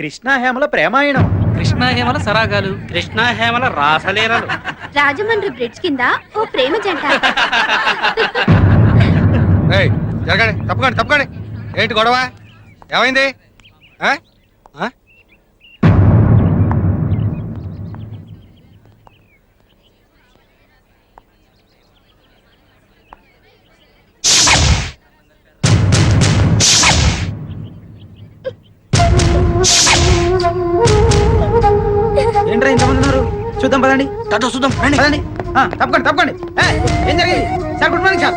కృష్ణాహేమల ప్రేమాయణం, కృష్ణాహేమల సరాగాలు, కృష్ణాహేమల రాసలీలలు, Rajahmundry bridge కింద ఓ ప్రేమ జంట. జరగండి, తప్పకండి తప్పకండి. ఏంటి గొడవ? ఏమైంది? ఏంట్రా ఇంతమంది ఉన్నారు? చూద్దాం పదండి. చూద్దాం పదండి. తప్పకండి తప్పకండి. ఏం జరిగింది సార్? Good morning sir.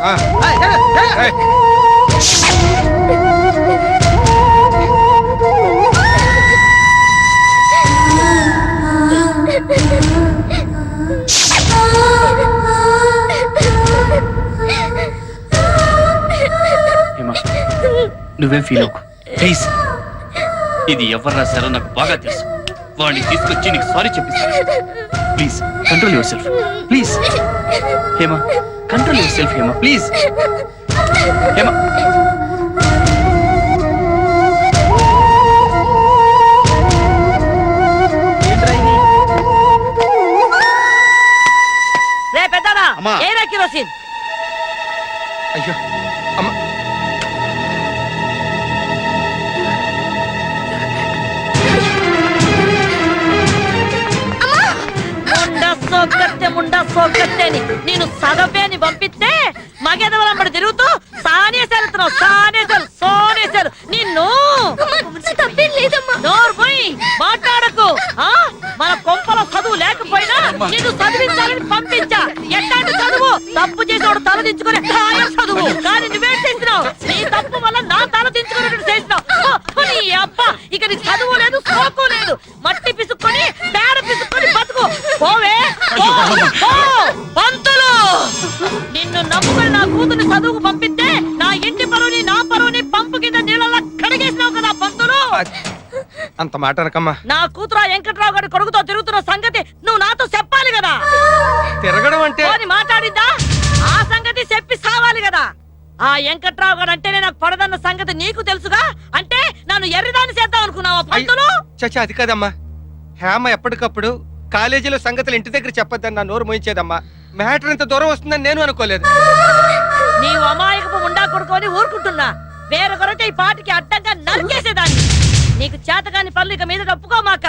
నువ్వేం ఫీల్ అవ్వకు ప్లీజ్. ఇది ఎవరు రాశారో నాకు బాగా తెలుసు. వాడిని తీసుకొచ్చి నీకు సారీ చెప్పిస్తాను. Please control yourself please. Hema control yourself Hema please. Hema రే పెద్దనా ఏరా కిరోసిన్. అయ్యో అమ్మ, ముండా సోకత్తే అని నేను సగపేని పంపిస్తే మగెదవలంబడి తిరుగుతూ సోనేశారు నిన్ను. నోరు పోయి మాట్లాడకు. మన కొంపల చదువు లేకపోయినా నిన్ను చదివించాలని పంపించా. ఎట్లాంటి చదువు? తప్పు చేసేవాడు తల దించుకునే చదువు. కానీ నువ్వేం చేసినావు? నీ తప్పు వల్ల నా తల దించుకునేట్టు చేసినావు. నీ అబ్బ ఇక నీ చదువు లేదు, సోకు లేదు. మట్టి పిసుక్కొని పేడ పిసుక్కొని బతుకు. పోవే పంతులు. నిన్ను నమ్ముకొని నా కూతురు చదువుకు పంపిస్తే నా ఇంటి పరువుని నా పరువుని పంపు కింద నీళ్ళ కడిగేసినావు కదా పంతులు. అంత మాట అనకమ్మా. నా కూతురు వెంకట్రావు గారి కొడుకుతో తిరుగుతున్న సంగతి నువ్వు నాతో చెప్పాలి కదా. తిరగడం అంటే మాట్లాడిద్దా? ఆ సంగతి చెప్పి సావాలి కదా. ఆ వెంకట్రావు గారు అంటేనే నాకు పడదన్న సంగతి నీకు తెలుసుగా. అంటే నన్ను ఎర్రిదాన్ని చేద్దాం అనుకున్నావా పంతులు? చచ్చా అది కాదమ్మా. హేమ ఎప్పటికప్పుడు కాలేజీలో సంగతులు ఇంటి దగ్గర చెప్పొద్దని నా నోరు మోయించేదమ్మా. మ్యాటర్ ఇంత దూరం వస్తుందని నేను అనుకోలేదు. నీవు అమాయకపు ఉండా కొడుకొని ఊరుకుంటున్నా. వేరొకరైతే ఈ పాటికి అడ్డంగా నరికేసేదాన్ని. నీకు చేతగాని పనులు ఇక మీద ఒప్పుకోమాక.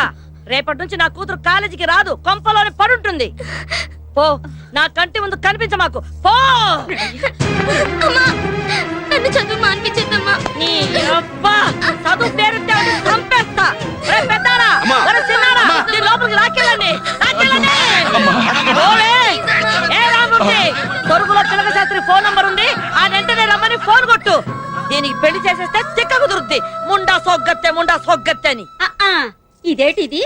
రేపటి నుంచి నా కూతురు కాలేజీకి రాదు, కొంపలోనే పడుంటుంది. పో, నా కంటి ముందు కనిపించమాకు. పో. నన్ను చదువు మానిపించేద్దమ్మా. నీ అబ్బా చదువు పేరుంటే చంపేస్తా. పెద్దారా నీ లోపలికి లాక్కెళ్ళండి. ఏ రాముడి తొరుగులో చిలక శాస్త్రి ఫోన్ నంబర్ ఉంది. ఆ వెంటనే రమ్మని ఫోన్ కొట్టు. దీనికి పెళ్లి చేసేస్తే చిక్క కుదురుద్ది. ముండా సోగ్గత్తే అని. ఇదేటిది?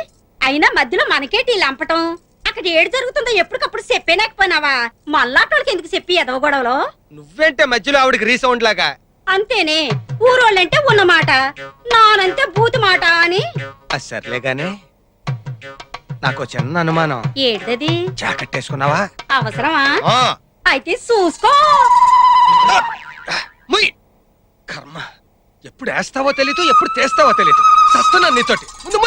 అయినా మధ్యలో మనకేటి లంపటం? అక్కడ ఏడు జరుగుతుందో ఎప్పటికప్పుడు చెప్పేనాకపోయినావా? మళ్ళాటోళ్ళకి ఎందుకు చెప్పి ఎదవ గొడవలో? నువ్వేంటే మధ్యలో ఆవిడకి రీసౌండ్ లాగా? అంతేనే, ఊరోళ్ళంటే ఉన్న మాట, నానంతే బూతు మాట అని. సర్లేగానే, నాకు చిన్న అనుమానం. ఏంటది? జాకెట్టేసుకున్నావా? అవసరమా? అయితే చూసుకో. కర్మ, ఎప్పుడు వేస్తావో తెలీదు, ఎప్పుడు చేస్తావో తెలీదు. సస్తున్నాను నీతోటి. ముందు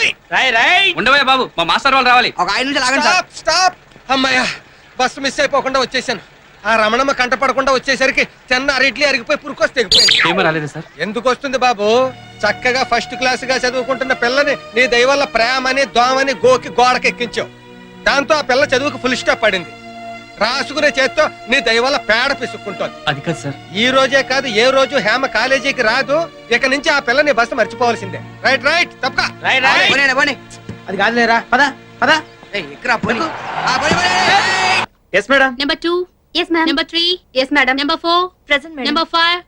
ఉండవే బాబు, మా మాస్టర్ వాళ్ళు రావాలి. ఒక 5 నిమిషాలు. స్టాప్. అమ్మాయ్యా, బస్సు మిస్ అయిపోకుండా వచ్చేసాను. ఆ రమణమ్మ కంట పడకుండా వచ్చేసరికి చిన్న అరిట్లీ అరిగిపోయి పురుకొస్తే రాలేదు సార్. ఎందుకు వస్తుంది బాబు? చక్కగా ఫస్ట్ క్లాస్ గా చదువుకుంటున్న పిల్లని నీ దయవల్ల ప్రేమని దోమని గోకి గోడకెక్కించావు. దాంతో ఆ పిల్ల చదువుకు ఫుల్ స్టాప్ పడింది. రాసుకునే చేత్తో నీ దయవల్ల పేడ పిసుక్కుంటోంది. అది కాదు సార్. ఈ రోజే కాదు, ఏ రోజు హేమ కాలేజీకి రాదు. ఇక నుంచి ఆ పిల్లని బస్సు మర్చిపోవాల్సిందే. రైట్ తప్పక. అది కాదులేరా, పద పద. Yes madam. Number 2. Yes ma'am. Number 3. Yes madam. Number 4. Present madam. Number 5.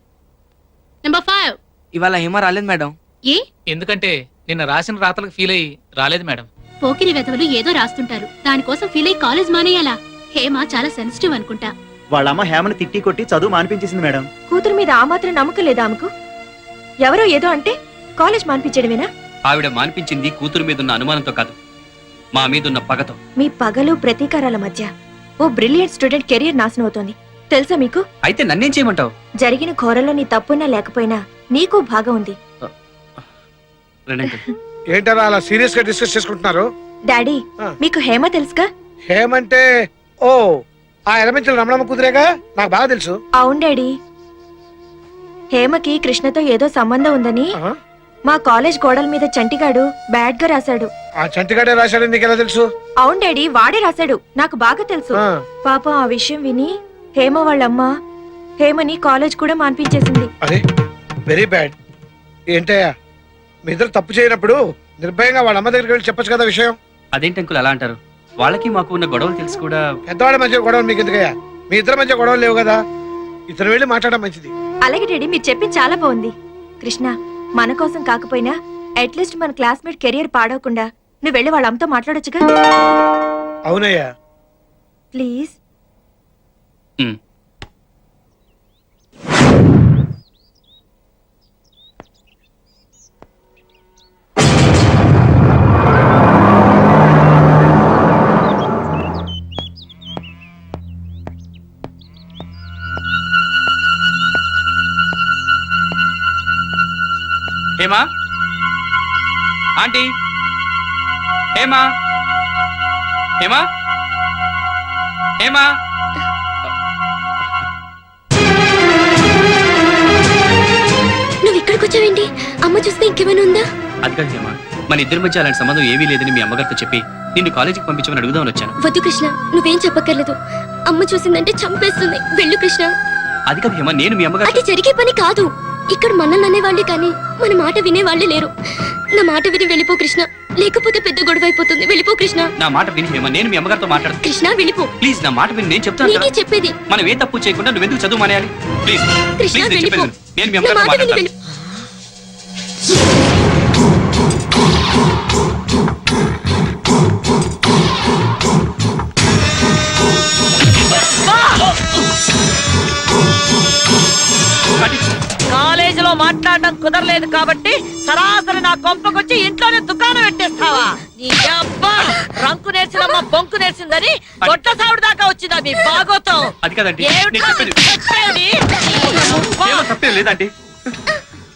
Number 5. ఇవాళ హేమ రాలేదు మేడం. ఏ? ఎందుకంటే నిన్న రాసిన రాతలకు ఫీల్ అయ్యి రాలేదు మేడం. పోకిరి వెధవలు ఏదో రాస్తుంటారు, దానికోసం ఫీల్ అయ్యి కాలేజ్ మానేయాలా? హేమ చాలా సెన్సిటివ్ అనుకుంటా. వాళ్ళమ్మ హేమని తిట్టి కొట్టి చదువు మానిపించేసింది మేడం. కూతురు మీద ఆ మాత్రం నమ్మకం లేదా ఆమెకు? ఎవరో ఏదో అంటే కాలేజ్ మానిపించడమేనా? ఆవిడ మానిపించింది కూతురు మీదున్న అనుమానంతో కాదు, మా మీదున్న పగతో. మీ పగలు ప్రతీకారాల మధ్య ఓ బ్రిలియంట్ స్టూడెంట్ కెరీర్ నాశనం అవుతోంది తెలుసా మీకు? అయితే నన్నేం చేయమంటావు? జరిగిన ఘోరంలో నీ తప్పున్నా లేకపోయినా నీకు భాగం ఉంది. ఏంటారా అలా సీరియస్ గా డిస్కస్ చేసుకుంటున్నారు? డాడీ ఆ. మీకు హేమ తెలుసుగా? ఏమంటే ఓ ఆ ఎలమెంట్ల రమణమ్మ కుదిరేగా, నాకు బాగా తెలుసు. అవును డాడీ. హేమకి కృష్ణతో ఏదో సంబంధం ఉందని ఆ? మా కాలేజ్ గోడల మీద చంటిగాడు బ్యాడ్ గా రాశాడు. ఆ చంటిగాడే రాశాడని నీకెలా తెలుసు? అవును డాడీ, వాడే రాశాడు, నాకు బాగా తెలుసు. ఆ. పాపం ఆ విషయం విని హేమ వాళ్ళమ్మ హేమని కాలేజ్ కూడా మాన్పించేసింది. అరే వెరీ బ్యాడ్. ఏంటయ్యా మీ ఇద్దరు తప్పు చేయనప్పుడు నిర్భయంగా వాళ్ళ అమ్మ దగ్గరికి వెళ్ళి చెప్పొచ్చు కదా విషయం. అదేంటి అంకుల్ అలా అంటారు? వాళ్ళకి మాకు ఉన్న గొడవలు తెలిసి కూడా. పెద్దవాళ్ళ మధ్య గొడవలు మీకు ఎందుకయ్యా? మీ ఇద్దరి మధ్య గొడవలు లేవు కదా, ఇతను వెళ్ళి మాట్లాడడం మంచిది. అలాగే డాడీ, మీరు చెప్పింది చాలా బాగుంది. కృష్ణ, మన కోసం కాకపోయినా అట్లీస్ట్ మన క్లాస్మేట్ కెరియర్ పాడవకుండా నువ్వు వెళ్ళి వాళ్ళ అమ్మతో మాట్లాడొచ్చుగా. అవునయ్యా. Please. Um. Hema, aunty, Hema, Hema, Hema. నువ్వు ఇక్కడికి వచ్చావేంటి? అమ్మ చూస్తే ఇంకేమైనా ఉందా? అది కాదు హేమా, మన ఇద్దరి మధ్య అలాంటి సంబంధం ఏమీ లేదని మీ అమ్మగారితో చెప్పి నిన్ను కాలేజీకి పంపించమని అడుగుదామని వచ్చాను. వద్దు కృష్ణ, నువ్వేం చెప్పక్కర్లేదు. అమ్మ చూసిందంటే చంపేస్తుంది. వెళ్ళు కృష్ణ. అది కాదు హేమా, నేను మీ అమ్మగారు. అది జరిగే పని కాదు. ఇక్కడ మనల్ని అనేవాళ్ళే కానీ మన మాట వినేవాళ్లే లేరు. నా మాట విని వెళ్ళిపో కృష్ణ, లేకపోతే పెద్ద గొడవ అయిపోతుంది. వెళ్ళిపో కృష్ణ. నా మాట విని హేమా, నేను మీ అమ్మగారితో మాట్లాడతాను. కృష్ణ వెళ్ళిపో. ప్లీజ్ నా మాట విని, నేను చెప్తాను నీకే కదా. చెప్పేది. మనం ఏ తప్పు చేయకుండా నువ్వు ఎందుకు చదువు మానేయాలి? ప్లీజ్ కృష్ణ ప్లీజ్, నేను వెళ్ళిపో. చెప్పేది విను. నేను మీ నా అమ్మగారితో మాట విని మాట్లాడతాను. వెళ్ళిపో. కాలేజీలో మాట్లాడడం కుదరలేదు కాబట్టి సరాసరి నా కొంపకొచ్చి ఇంట్లోనే దుకాణం పెట్టేస్తావా? నీ అబ్బా రంకు నేర్చినమ్మా బొంకు నేర్చిందని గొడ్ల సావిడ దాకా వచ్చిందా మీ బాగోతం? అది కాదండి, ఏమిటా నేను చెప్పేది. చెప్పేది? హేమా, తప్పేం లేదండి.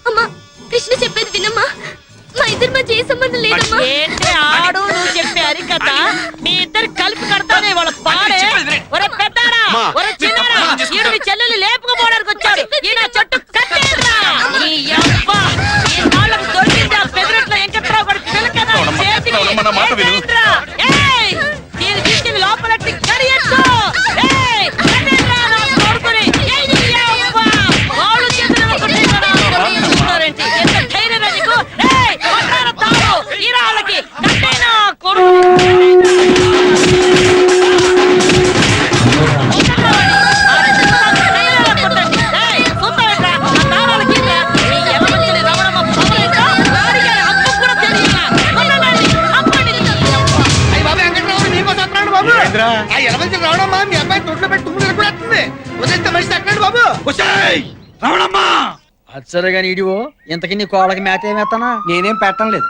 అమ్మా కృష్ణ చెప్పేది వినమ్మా. మా ఇద్దరి మధ్య ఏ సంబంధం లేదమ్మా. ఏంటి ఆడు నువ్వు చెప్పే అరికథ? మీ ఇద్దరు కలిపి కడతానే వాళ్ళ పాడే. ఒరే పెద్దారా, ఒరే చిన్నారా, ఈడు మీ చెల్లెలు లేపుకుపోవడానికి వచ్చాడు. ఈ నా చెట్టు కట్టేదిరా. నీ యవ్వ, ఈ నాళ్ళకు దొరికింది ఆ పెదరట్లో వెంకట్రావు గారి పిలకనా చేతికి. ఏయ్, దీన్ని తీసుకెళ్ళి లోపలెట్టి కడియొచ్చు. ఏయ్, కట్టేదిరా నా కొడుకుని. ఏయ్, నీ యవ్వ, వాళ్ళు చేతులు కొట్టేదిరా. కొడుతున్నారేంటి? ఎంత ధైర్యమే నీకు? ఏయ్, కొట్టారా తాడు, ఈరా వాళ్ళకి. కట్టేనా కొడుకు. ఆ ఎలమంచి రావడమ్మా మీ అబ్బాయి తొట్లో పెట్టి తుమ్ములు కూడా వస్తుంది. వదిలితే మనిషి అక్కడండి బాబు. సరే గాని ఇడివో ఇంతకి నీ కోళ్ళకి మేత ఏమేస్తానా? నేనేం పెట్టడం లేదు.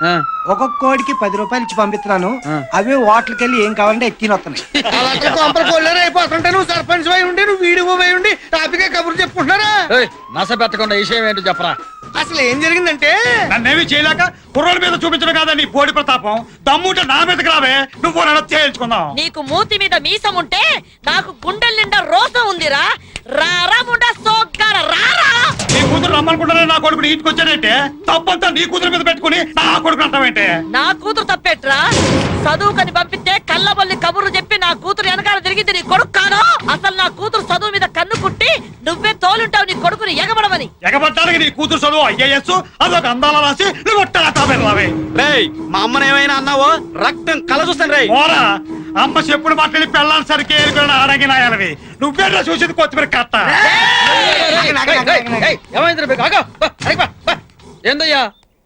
ఒక్కొక్క కోడికి 10 రూపాయలు ఇచ్చి పంపిస్తున్నాను. అవే హోటల్కి వెళ్ళి ఏం కావాలంటే ఎక్కిన వస్తున్నాయి. అలాంటి కొంపలు కొల్లేరు అయిపోతుంటే నువ్వు సర్పంచ్ అయి ఉండి నువ్వు వీడియో పోయి ఉండి టాపిక్ కబుర్లు చెప్పుకుంటున్నారా? నస పెట్టకుండా విషయం ఏంటో చెప్పరా. అసలు ఏం జరిగిందంటే నన్నేమి చేయలేక కుర్రోల మీద చూపించడం కాదా నీ బోడి ప్రతాపం? దమ్ముంటే నా మీదకి రావే, నువ్వు నన్ను తేల్చుకుందాం. నీకు మూతి మీద మీసం ఉంటే నాకు గుండెల నిండా రోసం ఉందిరా. రారా ముండా సోగ్గార రారా. నీ కూతురు రమ్మనుకుంటానే నా కొడుకుని ఇంటికి వచ్చానంటే తప్పంతా నీ కూతురు మీద పెట్టుకుని నా కొడుకు అంటావేంటే? నా కూతురు తప్పేట్రా? చదువుకని పంపిస్తే కళ్ళబల్లి కబుర్లు చెప్పి నా కూతురు వెనకాల తిరిగింది నీ కొడుకు కాను. అసలు నా కూతురు చదువు మీద కన్ను కుట్టి నువ్వే తోలుంటావు నీ కొడుకుని ఎగబడమని. ఎగబట్టానికి నీ కూతురు చదువు IAS అదొక అందాల రాసి నువ్వు రావే. మా అమ్మని ఏమైనా అన్నావో రక్తం కల చూస్తాను రే. ఓరా అమ్మ చెప్పుడు మాట్లాడి పెళ్ళాలి సరికి ఏరుకుని అడగినాయాలవి నువ్వేట్లా చూసింది కొత్తిమీర కట్ట. ఏందయ్యా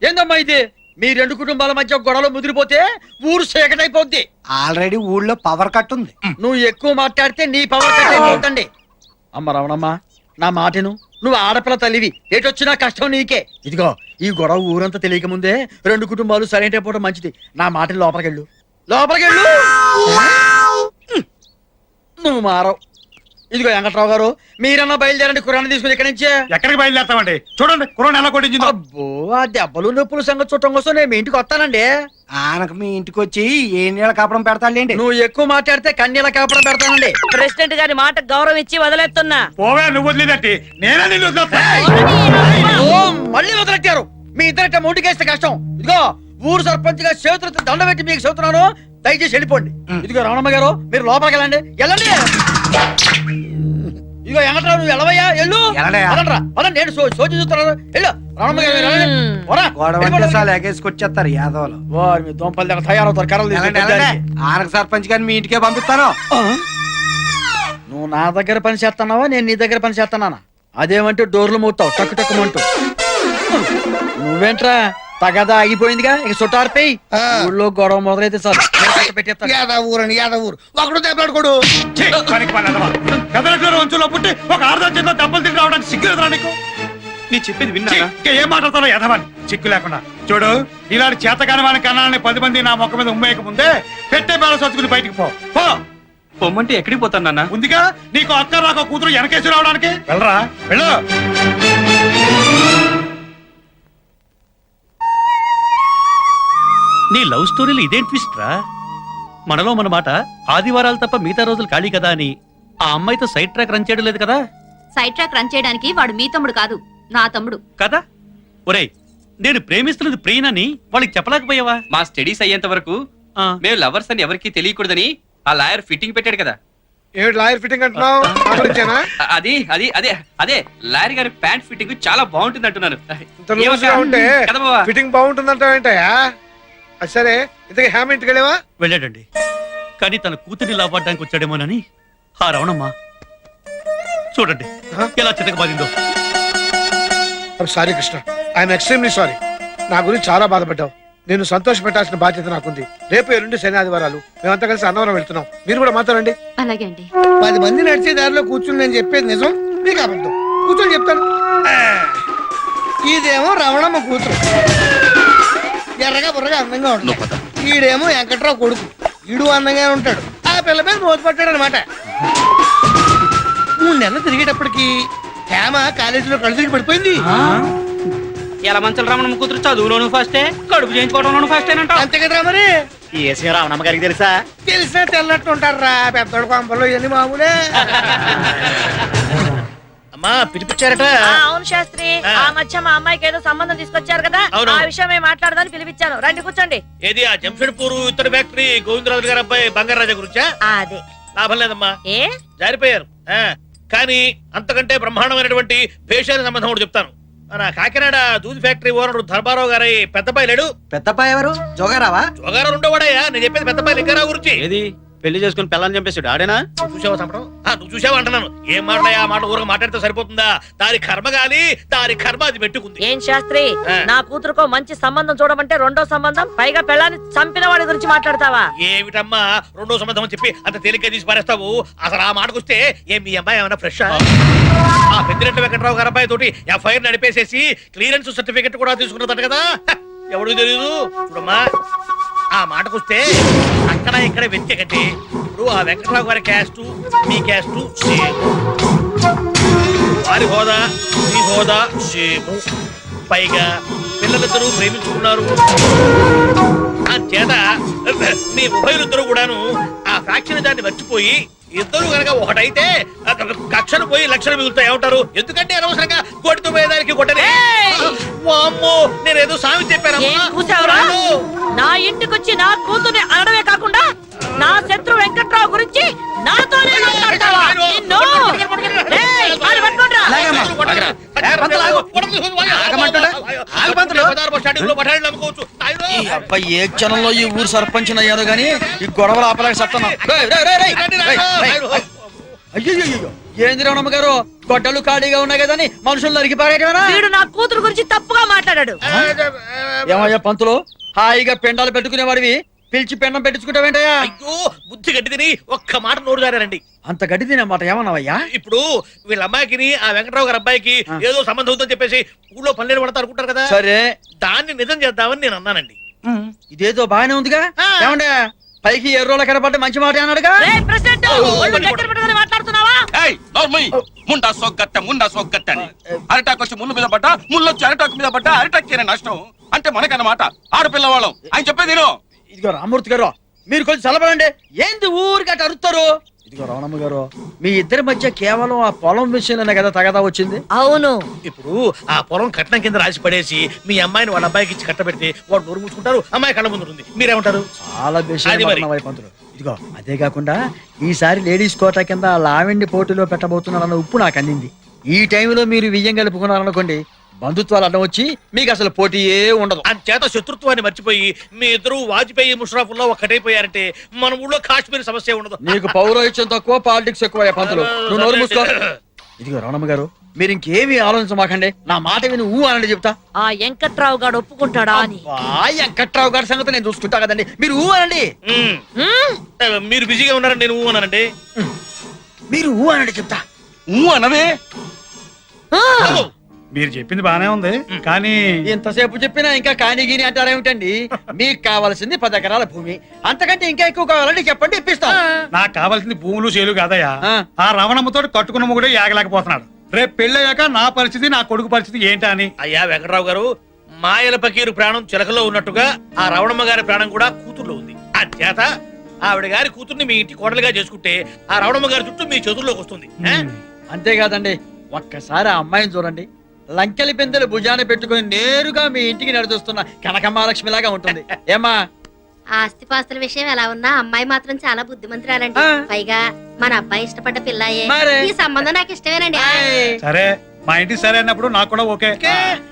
ఏందమ్మా ఇది? మీ రెండు కుటుంబాల మధ్య గొడవలు ముదిరిపోతే ఊరు సేకటైపోద్ది. ఆల్రెడీ ఊళ్ళో పవర్ కట్ ఉంది. నువ్వు ఎక్కువ మాట్లాడితే నీ పవర్ కట్ అయిపోతండి. అమ్మ రమణమ్మ, నా మాటను. నువ్వు ఆడపిల్ల తల్లివి, ఏటొచ్చినా కష్టం నీకే. ఇదిగో ఈ గొడవ ఊరంతా తెలియక ముందే రెండు కుటుంబాలు సైలెంట్ అయిపోవడం మంచిది. నా మాటని లోపలికెళ్ళు, లోపలికెళ్ళు. నువ్వు మారవు. ఇదిగో వెంకట్రావు గారు మీరన్నా బయలుదేరండి కురాన్ని తీసుకుని ఇక్కడి నుంచే. ఎక్కడికి బయలుదేరతామండి? చూడండి కుర్రోని ఎలా కొట్టించిందో. అబ్బో ఆ దెబ్బలు నొప్పులు సంగతి చూడటం కోసం నేను మీ ఇంటికి వస్తానండి. ఆనకు మీ ఇంటికి వచ్చి ఏ నీళ్ళ కాపడం పెడతాడులేండి. నువ్వు ఎక్కువ మాట్లాడితే కన్నీళ్ళ కాపడం పెడతానండి. ప్రెసిడెంట్ గారి మాట గౌరవం ఇచ్చి వదిలేస్తున్నా. పోవే, నువ్వు వదిలేదట్టి నేనే నిన్ను వదిలేస్తా. ఓ, మళ్ళీ వదిలెట్టారు. మీ ఇద్దరంటే ముందుకేస్తే కష్టం. ఇదిగో ఊరు సర్పంచ్ గా చేతులతో దండ పెట్టి మీకు చెబుతున్నాను, దయచేసి వెళ్ళిపోండి. ఇదిగో రమణమ్మ గారు మీరు లోపలికి వెళ్ళండి. వెళ్ళండి. ఇదిగో వెంకట్రావు నువ్వు వెళ్ళవయ్యా, వెళ్ళు. వెళ్ళడయ్యా. వెళ్ళండ్రా, వెళ్ళండి. నేను సోచి చూస్తున్నాను. వెళ్ళు రమణమ్మ గారు మీరు వెళ్ళండి. పోరా. గొడవ అంటే చాలు ఎగేసుకొచ్చేస్తారు యాదవులు. వారు మీ దోంపల్లి దగ్గర తయారవుతారు కర్రలు వెళ్ళండి, తీసుకొని వెళ్ళండి. పెద్దానికి. ఆనకు సర్పంచ్ గారిని మీ ఇంటికే పంపిస్తాను. నువ్వు నా దగ్గర పని చేస్తున్నావా నేను నీ దగ్గర పని చేస్తున్నానా? అదేమంటే డోర్లు మూతావు టక్కు టక్కుమంటూ. నువ్వేంట్రా తగదా ఆగిపోయిందిగా, ఇక చుట్టారిపోయి ఊళ్ళో గొడవ మొదలైతే చాలు పెట్టేస్తాను. ఊరని యాదవ్ ఒకడు దెబ్బలాడుకోడు. ఛీ, పనికి పని అదవా. పెదరట్లో వంచులో పుట్టి ఒక ఆరుదర్శంతో దెబ్బలు తిరిగి రావడానికి సిగ్గులేదురా నీకు? నీ చెప్పేది ఛీ, విన్నా? ఇంకా ఏం మాట్లాడతావు ఎదవని చిక్కు లేకుండా. చూడు, ఇలాంటి చేతకాని వాని కన్నాలని 10 మంది నా మొక్క మీద ఉమ్మేయక ముందే పెట్టే బేల సచ్చుకుని బయటికి పో. పొమ్మంటే ఎక్కడికి పోతాను నాన్న? ఉందిగా నీకు అక్క నాకు కూతురు వెనకేసి రావడానికి. వెళ్ళరా, వెళ్ళు. నీ లవ్ స్టోరీలు ఇదేం ట్విస్ట్ రా? మనలో మన మాట ఆదివారాలు తప్ప మిగతా రోజులు ఖాళీ కదా అని ఆ అమ్మాయితో సైడ్ ట్రాక్ రన్ చేయడం లేదు కదా? సైడ్ ట్రాక్ రన్ చేయడానికి వాడు మీ తమ్ముడు కాదు, నా తమ్ముడు. కదా? ఒరేయ్, నేను ప్రేమిస్తున్నది ప్రియనని వాళ్ళకి చెప్పలేకపోయావా? మా స్టడీస్ అయ్యేంత వరకు ఆ, మేము లవర్స్ అని ఎవరికీ తెలియకూడదని ఆ లాయర్ ఫిట్టింగ్ పెట్టాడు కదా. ఏమిటి లాయర్ ఫిట్టింగ్ అంటున్నావు? నా గురించేనా? అది అది అదే అదే లాయర్ గారి ప్యాంట్ ఫిట్టింగ్ చాలా బాగుంటుంది అంటున్నాను. ఇంత లూజ్గా ఉంటే కదా బావా? ఫిట్టింగ్ బాగుంటుందంటావు ఏంటయ్యా? సరే ఇంతకీ హ్యామ్ ఇంటికి వెళ్ళావా? వెళ్ళాడండి. కానీ తన కూతుర్ని లాభపడడానికి వచ్చాడేమోనని ఆ రవణమ్మ చూడండి ఎలా చితకబాదిందో. Sorry Krishna, I'm extremely sorry. నా గురించి చాలా బాధపడ్డావు. నేను సంతోష పెట్టాల్సిన బాధ్యత నాకుంది. రేపు ఎల్లుండి శని ఆదివారాలు మేమంతా కలిసి అన్నవరం వెళ్తున్నాం. మీరు కూడా మాట్లాడండి. అలాగే అండి. 10 మంది నడిచే దారిలో కూర్చుని నేను చెప్పేది నిజం, మీకు అబద్ధం. కూర్చొని చెప్తాను. ఇదేమో రమణమ్మ కూతురు, ఎర్రగా బుర్రగా అందంగా ఉంటాడు. ఈడేమో వెంకట్రావు కొడుకు, ఈడు అందంగా ఉంటాడు. ఆ పిల్ల మీద మోతి పట్టాడు అనమాట. 3 నెలలు తిరిగేటప్పటికి హేమ కాలేజీలో కళ్ళు తిరిగి పడిపోయింది. ఎలా మంచం రమణ కూతురు చదువులోను ఫస్టే, కడుపు చేయించుకోవడంలోను ఫస్టేనంట. అంతే కదరా మరి. రామణమ్మ గారికి తెలుసా? తెలిసినా తెల్లట్టు ఉంటారా పెద్దోడు కొంపలు ఇవన్నీ మామూలే. అమ్మా పిలిపించారట. అవును శాస్త్రి, ఆ మధ్య మా అమ్మాయికి ఏదో సంబంధం తీసుకొచ్చారు కదా, ఆ విషయమే మాట్లాడదాని పిలిపించాను. రండి కూర్చోండి. ఏది ఆ జంషెడ్పూర్ ఇతర ఫ్యాక్టరీ గోవిందరాజు గారి అబ్బాయి బంగారాజా గురించా? అదే లాభం లేదమ్మా, ఏ జారిపోయారు. కానీ అంతకంటే బ్రహ్మాండమైనటువంటి పేషాల సంబంధం కూడా చెప్తాను. మన కాకినాడ దూది ఫ్యాక్టరీ ఓనర్ ధర్మారావు గారి పెద్దపాయి లేడు. పెద్దపాయ ఎవరు? జోగారావా? జోగారావు ఉండవాడయ్యా, నేను చెప్పేది పెద్దపాయి లింగారావు గురించి. ఏది పెళ్లి చేసుకుని పిల్లని చంపేశాడు ఆడేనా? నువ్వు చూసావా చంపడం? నువ్వు చూసావా అంటున్నాను. ఏం మాట్లాడా ఆ మాట ఊరగా మాట్లాడితే సరిపోతుందా? దాని కర్మ గాలి, దాని కర్మ అది పెట్టుకుంది. ఏం శాస్త్రి, నా కూతురుకో మంచి సంబంధం చూడమంటే రెండో సంబంధం, పైగా పెళ్ళాన్ని చంపిన వాడి గురించి మాట్లాడతావా? ఏమిటమ్మా రెండో సంబంధం అని చెప్పి అంత తేలిగ్గా తీసి పారేస్తావు? అసలు ఆ మాటకొస్తే ఏం మీ అమ్మాయి ఏమైనా ఫ్రెష్? ఆ పెద్దిరెడ్డి వెంకట్రావు గారి అబ్బాయి తోటి ఎఫ్ఐఆర్ నడిపేసేసి క్లియరెన్స్ సర్టిఫికెట్ కూడా తీసుకున్నదట కదా. ఎవరికి తెలియదు. చూడమ్మా, ఆ మాటకొస్తే అక్కడ ఇక్కడ వెతికంటే ఇప్పుడు ఆ వెంకట్రావు గారి క్యాస్ట్ మీ క్యాస్ట్ సేమ్, వారి హోదా మీ హోదా సేము, పైగా పిల్లలిద్దరూ ప్రేమించుకున్నారు. ఆ చేత మీ ఉభయులిద్దరూ కూడాను ఆ ఫ్యాక్షన్ దాన్ని మర్చిపోయి ఇద్దరు కనుక ఒకటైతే కక్షలు పోయి లక్షలు మిగులుతాయి. ఏమంటారు? ఎందుకంటే అనవసరంగా కొట్టుతో పోయేదానికి కొట్టనే. వామ్మో, నేనేదో సామి చెప్పానమ్మా. చూసావురా, నా ఇంటికొచ్చి నా కూతుర్ని అనడమే కాకుండా నా శత్రు వెంకట్రావు గురించి నాతోనే మాట్లాడతావా? నిన్ను ఏయ్, ఆడ పట్టుకోండ్రా. ఈ అబ్బాయి ఏ క్షణంలో ఈ ఊరు సర్పంచ్ అయ్యాను గానీ ఈ గొడవలు ఆపలేక సత్తాను. అయ్యో ఏంది రమణమ్మ గారు, గొడ్డలు ఖాళీగా ఉన్నాయి కదని మనుషులు నరికి పారేయటమేనా? వీడు నా కూతురు గురించి తప్పుగా మాట్లాడాడు. ఏమయ్యా పంతులు, హాయిగా పెండాలు పెట్టుకునేవాడివి పిలిచి పెండం పెట్టించుకుంటావేంటయ్యా? అయ్యో, బుద్ధి గడ్డి తిని ఒక్క మాట నోరు జారారండి. అంత గడ్డి తినమాట ఏమన్నావయ్యా? ఇప్పుడు వీళ్ళ అమ్మాయికి ఆ వెంకటరావు గారి అబ్బాయికి ఏదో సంబంధం ఉందని చెప్పేసి ఊళ్ళో పనులు పడతా అనుకుంటారు కదా. సరే, దాన్ని నిజం చేద్దామని నేను అన్నానండి. ఇదేదో బాగానే ఉందిగా. ఏమండే పైకి ఎర్రోళ్ళ కనపడ్డ మంచి మాట అన్నాడుగా. ప్రెసిడెంట్, ఒళ్ళు దగ్గర పెట్టుకొని మాట్లాడుతున్నావా? ఏయ్ నోర్మయ్ ముండా సోగ్గట్ట అని అరిటాకు వచ్చి ముళ్ళు మీద పడ్డా ముళ్ళు వచ్చి అరిటాకు మీద పడ్డా అరిటాకు చేయని నష్టం అంటే మనకన్నమాట ఆడపిల్లవాళ్ళం ఆయన చెప్పేది నేను ఇదిగో రామూర్తి గారు మీరు కొంచెం చల్లబడండి. ఏంది ఊరికట్ట అరుస్తారు? ఇదిగో రమణమ్మ గారు మీ ఇద్దరి మధ్య కేవలం ఆ పొలం విషయంలోనే కదా తగదా వచ్చింది. అవును. ఇప్పుడు ఆ పొలం కట్నం కింద రాసి పడేసి మీ అమ్మాయిని వాళ్ళ అబ్బాయికి ఇచ్చి కట్టబెడితే వాడు నోరు మూసుకుంటారు, అమ్మాయి కళ్ళ ముందు ఉంటుంది. మీరేమంటారు? చాలా అది మరి. వైపంతులు. ఇదిగో అదే కాకుండా ఈసారి లేడీస్ కోటా కింద లావెండి పోటీలో పెట్టబోతున్నారన్న ఉప్పు నాకు అందింది. ఈ టైంలో మీరు వియ్యం కలుపుకున్నారనుకోండి, బంధుత్వాలు అడ్డం వచ్చి మీకు అసలు పోటీయే ఉండదు. అంచేత శత్రుత్వాన్ని మర్చిపోయి మీ ఇద్దరు వాజ్పేయి ముషరఫ్లో ఒక్కటైపోయారంటే మన ఊళ్ళో కాశ్మీర్ సమస్య ఉండదు. నీకు పౌరోహిత్యం తక్కువ, పాలిటిక్స్ ఎక్కువ పంతులు. నువ్వు నోరు మూసుకో. ఇదిగో రమణమ్మ గారు మీరు ఇంకేమీ ఆలోచించమాకండి. నా మాట విని ఊ అనండి చెప్తా. ఆ వెంకట్రావు గారు ఒప్పుకుంటాడా అని. వెంకట్రావు గారి సంగతి నేను చూసుకుంటా కదండి, మీరు ఊ అనండి. మీరు బిజీగా ఉన్నారని నేను అన్నానండి. మీరు ఊ అనండి చెప్తా. అనవే మీరు చెప్పింది బానే ఉంది కానీ ఇంతసేపు చెప్పినా ఇంకా కాని గీని అంటారేమిటండి? మీకు కావాల్సింది 10 ఎకరాల భూమి, అంతకంటే ఇంకా ఎక్కువ కావాలంటే చెప్పండి, ఇప్పిస్తాం. నాకు కావాల్సింది భూములు చేలు కాదయ్యా. ఆ రమణమ్మతో కట్టుకున్న మొగుడే ఏగలేకపోతున్నాడు. రేపు పెళ్ళయ్యాక నా పరిస్థితి, నా కొడుకు పరిస్థితి ఏంటా అని. అయ్యా వెంకటరావు గారు, మాయల పకీరు ప్రాణం చిలకలో ఉన్నట్టుగా ఆ రవణమ్మ గారి ప్రాణం కూడా కూతుర్లో ఉంది. అంచేత ఆవిడ గారి కూతుర్ని మీ ఇంటి కోడలుగా చేసుకుంటే ఆ రవణమ్మ గారి చుట్టూ మీ చేతుల్లోకి వస్తుంది. అంతేకాదండి, ఒక్కసారి ఆ అమ్మాయిని చూడండి. లంకెలి పెందెలు భుజాన పెట్టుకుని నేరుగా మీ ఇంటికి నడిచొస్తున్న కనకమ్మాలక్ష్మి లాగా ఉంటుంది. ఏమా ఆస్తిపాస్తుల విషయం ఎలా ఉన్నా అమ్మాయి మాత్రం చాలా బుద్ధిమంతురాలండి. పైగా మన అబ్బాయి ఇష్టపడ్డ పిల్లాయే. మరే. ఈ సంబంధం నాకు ఇష్టమేనండి. సరే మా ఇంటికి సరే అన్నప్పుడు నాకు కూడా ఓకే.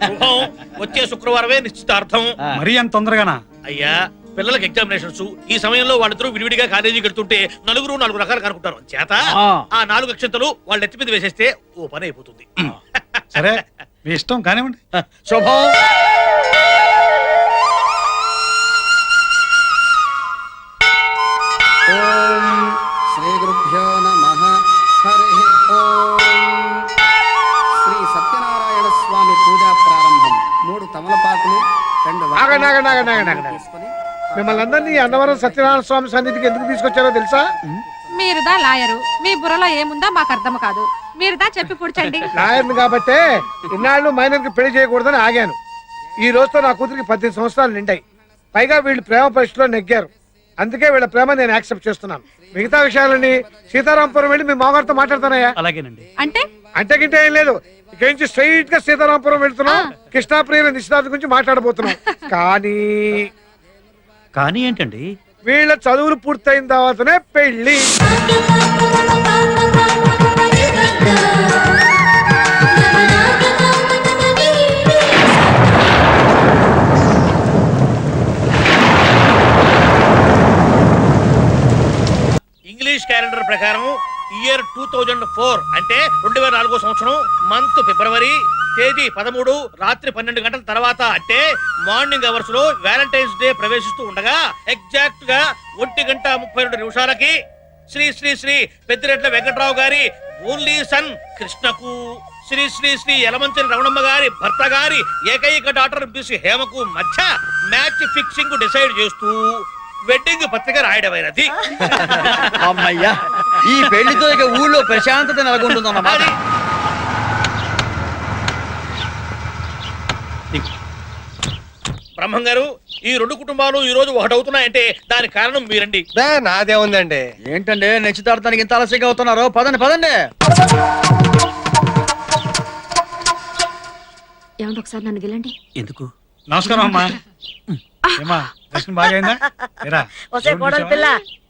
శుభం. వచ్చే శుక్రవారమే నిశ్చితార్థం. మరీ అంత తొందరగానా? అయ్యా పిల్లలకి ఎగ్జామినేషన్స్ ఈ సమయంలో వాళ్ళిద్దరూ విడివిడిగా కాలేజీకి వెళ్తుంటే నలుగురు 4 రకాలు కనుక్కుంటారు. చేత ఆ 4 అక్షంతలు వాళ్ళ ఎత్తి మీద వేసేస్తే ఓ పని అయిపోతుంది. సరే మీ ఇష్టం కానివ్వండి. శుభం. శ్రీ గురుభ్యో నమః. హరి ఓం. శ్రీ సత్యనారాయణ స్వామి పూజా ప్రారంభం. 3 తమలపాకులు, 2 తీసుకొని మిమ్మల్ని అందరినీ అన్నవరం సత్యనారాయణ స్వామి సన్నిధికి ఎందుకు తీసుకొచ్చారో తెలుసా? మీరుదా లాయరు, మీ బుర్రలో ఏముందో మాకు అర్థం కాదు. మీరుదా చెప్పి కూర్చోండి. లాయర్ని కాబట్టే ఇన్నాళ్ళు మైనర్ కి పెళ్లి చేయకూడదని ఆగాను. ఈ రోజుతో నా కూతురికి 18 సంవత్సరాలు నిండాయి. పైగా వీళ్ళు ప్రేమ పరీక్షలో నెగ్గారు. అందుకే వీళ్ళ ప్రేమ నేను యాక్సెప్ట్ చేస్తున్నాను. మిగతా విషయాలని సీతారాంపురం వెళ్ళి మీ మామగారితో మాట్లాడతానయ్యా. అలాగేనండి. అంటే గింటే ఏం లేదు. ఇక నుంచి స్ట్రైట్ గా సీతారాంపురం వెళ్తున్నాం. కృష్ణాప్రియ నిశ్చితార్థం గురించి మాట్లాడబోతున్నాం. కానీ ఏంటండి? వీళ్ళ చదువులు పూర్తయిన తర్వాతనే పెళ్లి. ఇంగ్లీష్ క్యాలెండర్ ప్రకారం ఇయర్ 2004 అంటే 2004 సంవత్సరం మంత్ ఫిబ్రవరి, తేదీ 13, రాత్రి 12 గంటల తర్వాత అంటే మార్నింగ్ అవర్స్ లో వ్యాలంటైన్స్ డే ప్రవేశిస్తూ ఉండగా ఎగ్జాక్ట్ గా 1:32 శ్రీ శ్రీ శ్రీ పెద్దిరెడ్ల వెంకట్రావు గారి ఓన్లీ సన్ కృష్ణకు, శ్రీ శ్రీ శ్రీ యలమంచిలి రమణమ్మ గారి భర్త గారి ఏకైక డాక్టర్ బిసి హేమకు మధ్య మ్యాచ్ ఫిక్సింగ్ డిసైడ్ చేస్తూ వెడ్డింగ్ పత్రిక రాయడమైనది. అమ్మయ్యా, ఈ పెళ్లితో ఇక ఊళ్ళో ప్రశాంతత నెలకొంటుందన్నమాట. బ్రహ్మం గారు, ఈ 2 కుటుంబాలు ఈ రోజు ఒకటవుతున్నాయంటే దానికి కారణం మీరండి. నాదే ఉందండి. ఏంటండి నిశ్చితార్థానికి ఇంత ఆలస్యంగా అవుతున్నారు? పదండి పదండి. ఏమంటే ఒకసారి నన్ను గిల్లండి. ఎందుకు? నమస్కారం అమ్మా. బాగైందా? ఒసే కోడలి పిల్ల,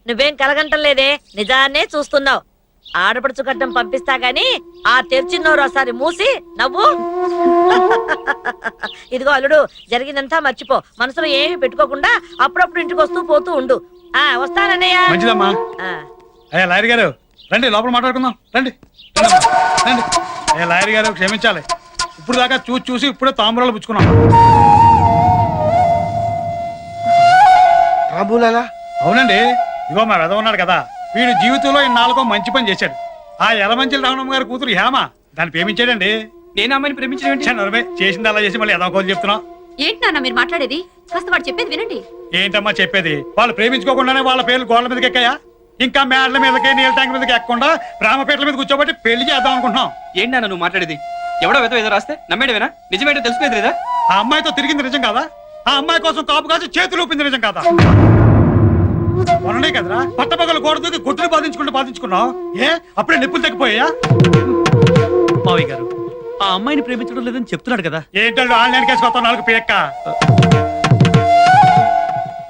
నువ్వేం కలగంటలేదే, నిజాన్నే చూస్తున్నావు. ఆడపడుచు గడ్డం పంపిస్తా గాని ఆ తెరిచిన్నోరు ఒకసారి మూసి నవ్వు. ఇదిగో అల్లుడు, జరిగిందంతా మర్చిపో. మనసులో ఏమి పెట్టుకోకుండా అప్పుడప్పుడు ఇంటికి వస్తూ పోతూ ఉండు. వస్తానన్నయ్య. మంచిదమ్మా. అయ్యా లాయర్ గారు రండి, లోపల మాట్లాడుకుందాం. రండి రండి. అయ్యా లాయర్ గారు క్షమించాలి, ఇప్పుడు దాకా చూసి ఇప్పుడే తాంబూలాలు పుచ్చుకున్నాం. అవునండి. ఇగో మా వెధవ ఉన్నాడు కదా, వీడు జీవితంలో ఇన్నాళ్ళకో మంచి పని చేశాడు. ఆ యలమంచిలి రామణమ్మ గారి కూతురు హేమ దాన్ని ప్రేమించాడండి. నేను అమ్మాయిని ప్రేమించాను. చేసింది అలా చేసి మళ్ళీ ఎదవ కోలు చెప్తున్నావు. ఏంటి నాన్న మీరు మాట్లాడేది? కాస్త వాడు చెప్పేది వినండి. ఏంటమ్మా చెప్పేది? వాళ్ళు ప్రేమించుకోకుండానే వాళ్ళ పేర్లు గోడల మీదకి ఎక్కాయా? ఇంకా మేడల మీదకి నీళ్ళ ట్యాంక్ మీదకి ఎక్కకుండా ప్రేమపేటల మీద కూర్చోబెట్టి పెళ్లి చేద్దాం అనుకుంటున్నాం. ఏంటి నాన్న నువ్వు మాట్లాడేది? ఎవడో ఏదో రాస్తే నమ్మేడవేనా? నిజమేంటో తెలిసిపోయేది లేదా? ఆ అమ్మాయితో తిరిగింది నిజం కాదా? ఆ అమ్మాయి కోసం కాపు కాసి చేతులు ఊపింది నిజం కాదా? మొన్ననే కదరా పట్టపగలు గోడ దూకి గుట్టులు బాధించుకున్నావు. ఏ అప్పుడే నిప్పులు తగ్గిపోయా? మావయ్య గారు ఆ అమ్మాయిని ప్రేమించడం లేదని చెప్తున్నాడు కదా. ఏంటంటే ఆన్లైన్ కేసు కొత్త నాలుగు పేక్క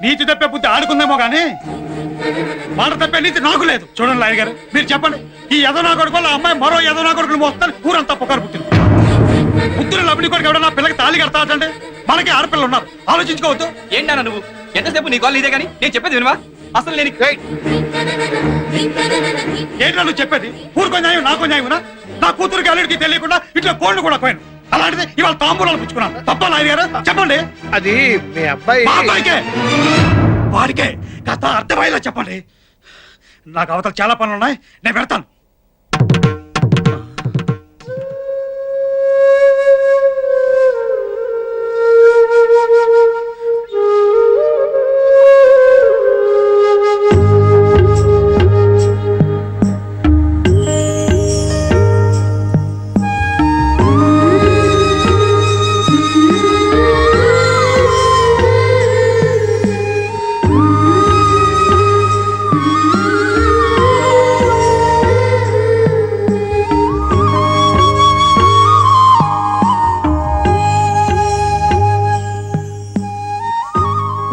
నీతి తప్పే బుద్ధి ఆడుకుందేమో గానీ మాట తప్పే నీతి నాకు లేదు. చూడండి లాయర్ గారు, మీరు చెప్పండి, ఈ యదనా కొడుకు వల్ల అమ్మాయి మరో యదనా కొడుకులు మోస్తాను ఊరంతా పొగారు పుట్టింది. ముద్దురు లబ్డి కొడుకు ఎవడన్నా పిల్లకి తాళి కడతాడంటే మనకి ఆడపిల్లలు ఉన్నారు, ఆలోచించుకోవద్దు. ఏంటన్నా నువ్వు ఎంతసేపు నీ కాల్ ఇదే కానీ నేను చెప్పేది వినవా? అసలు నేను ఏంటో నువ్వు చెప్పేది? ఊరుకో న్యాయం నాకో న్యాయమునా? నా కూతురికి అల్లుడికి తెలియకుండా ఇట్లా కోళ్ళు కూడా పోయాను. అలాంటిది ఇవాళ తాంబూలాలు పుచ్చుకున్నాను. తప్ప లాయర్ గారు చెప్పండి. అది మీ అబ్బాయి. మా అబ్బాయికే వాడికే కథ అర్థమయ్యేలా చెప్పండి. నాకు అవతల చాలా పనులు ఉన్నాయి, నేను పెడతాను.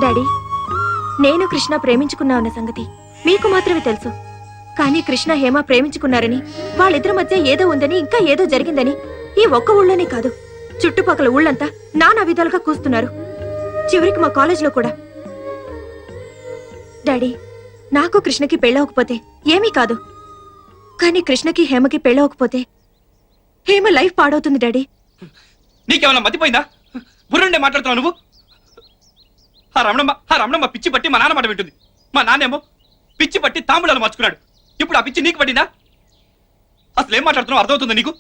డాడీ, నేను కృష్ణ ప్రేమించుకున్నా ఉన్న సంగతి మీకు మాత్రమే తెలుసు. కానీ కృష్ణ హేమ ప్రేమించుకున్నారని, వాళ్ళిద్దరి మధ్య ఏదో ఉందని, ఇంకా ఏదో జరిగిందని ఈ ఒక్క ఊళ్ళోనే కాదు చుట్టుపక్కల ఊళ్ళంతా నానా విధాలుగా కూస్తున్నారు. చివరికి మా కాలేజీలో కూడా. డాడీ, నాకు కృష్ణకి పెళ్ళవకపోతే ఏమీ కాదు, కానీ కృష్ణకి హేమకి పెళ్ళవకపోతే హేమ లైఫ్ పాడవుతుంది డాడీ. నీకేమన్నా మతిపోయిందా? బుర్రుండే మాట్లాడుతున్నావు నువ్వు. ఆ రమణమ్మ పిచ్చి పట్టి మా నాన్న మాట వింటుంది. మా నాన్నేమో పిచ్చి పట్టి తాంబూలాలు మార్చుకున్నాడు. ఇప్పుడు ఆ పిచ్చి నీకు పట్టిందా? అసలు ఏం మాట్లాడుతున్నావు అర్థమవుతుందా నీకు?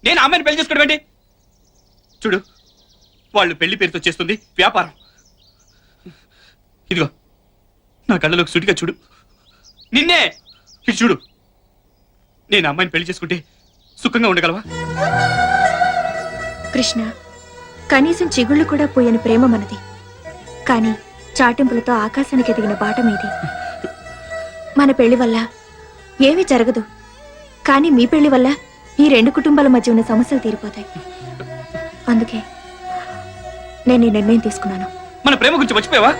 నేను అమ్మాయిని పెళ్లి చేసుకోవడం ఏంటి? చూడు, వాళ్ళు పెళ్లి పేరుతో చేస్తుంది వ్యాపారం. ఇదిగో నా కళ్ళలోకి సుటిగా చూడు, నిన్నే ఇటు చూడు. నేను అమ్మాయిని పెళ్లి చేసుకుంటే సుఖంగా ఉండగలవా? కృష్ణ, కనీసం చిగుళ్ళు కూడా పోయని ప్రేమ మనది. కానీ చాటింపులతో ఆకాశానికి ఎదిగిన బాట మీది. మన పెళ్లి వల్ల ఏమీ జరగదు, కానీ మీ పెళ్లి వల్ల ఈ రెండు కుటుంబాల మధ్య ఉన్న సమస్యలు తీరిపోతాయి. అందుకే నేను ఈ నిర్ణయం తీసుకున్నాను. మన ప్రేమ గురించి మర్చిపోయావా?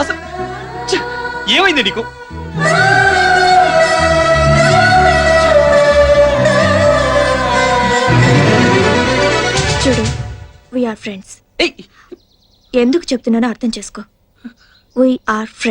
అసలు ఏమైంది నీకు? చూడు, వీఆర్ ఫ్రెండ్స్. ఎందుకు చెప్తున్నానో అర్థం చేసుకో. We are friends.